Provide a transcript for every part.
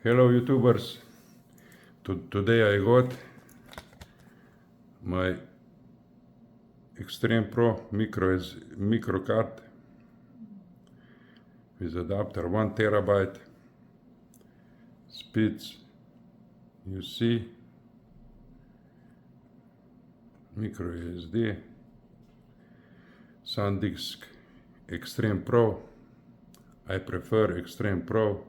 Hello YouTubers, today I got my Extreme Pro micro card with adapter 1 terabyte speeds. You see, microSD, SanDisk Extreme Pro. I prefer Extreme Pro.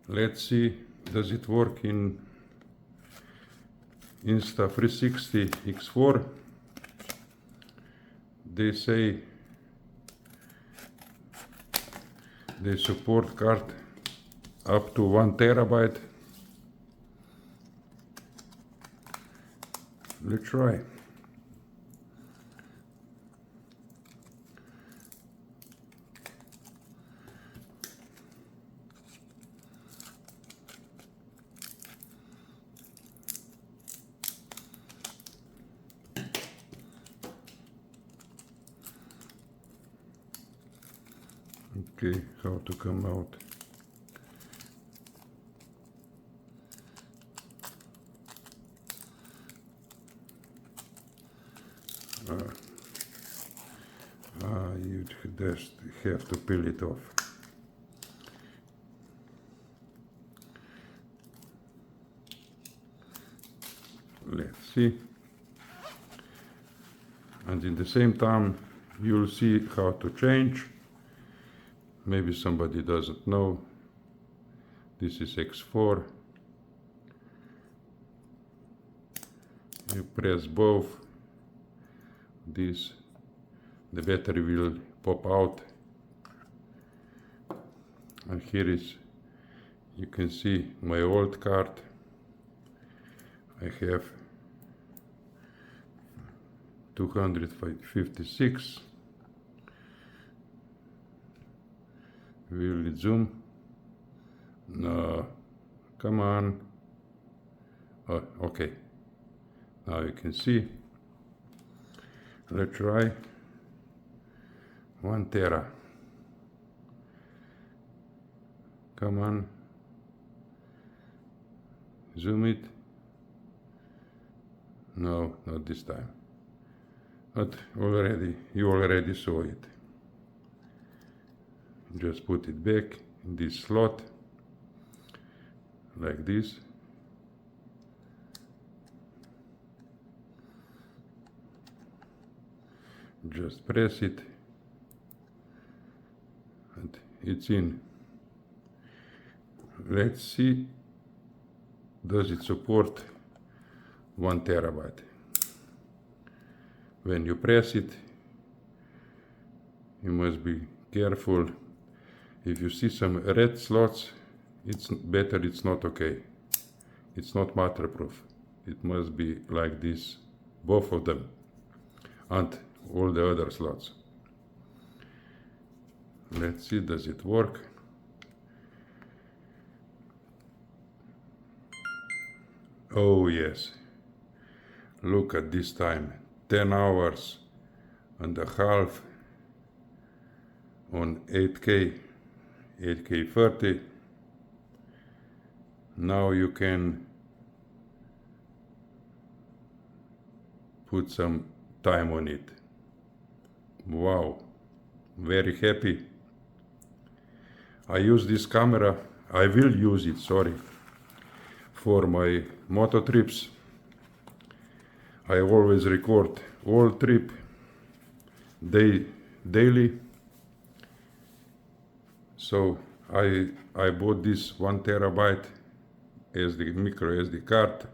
Let's see, does it work in Insta360 X4? They say they support card up to 1 terabyte. Let's try. Okay, how to come out? You just have to peel it off. Let's see. And in the same time, you'll see how to change. Maybe somebody doesn't know. This is X4. You press both. This, the battery will pop out. And here is, you can see my old card. I have 256. Will it zoom? No, come on. Oh, okay. Now you can see. Let's try 1 tera. Come on. Zoom it. No, not this time. But you already saw it. Just put it back in this slot, like this. Just press it, and it's in. Let's see, does it support 1 terabyte? When you press it, you must be careful. If you see some red slots, it's better it's not okay. It's not waterproof. It must be like this, both of them, and all the other slots. Let's see, does it work? Oh yes. Look at this time, 10 hours and a half on 8K 30. Now you can put some time on it. Wow, very happy. I use this camera, I will use it, sorry, for my moto trips. I always record all trip daily. So I bought this 1 terabyte micro SD card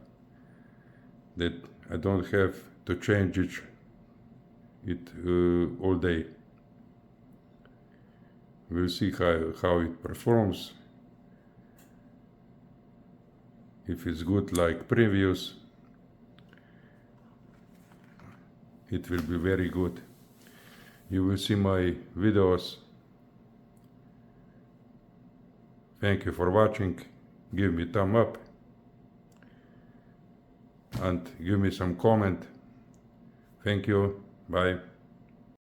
that I don't have to change it all day. We'll see how it performs. If it's good like previous, it will be very good. You will see my videos. Thank you for watching. Give me thumb up and give me some comment. Thank you. Bye.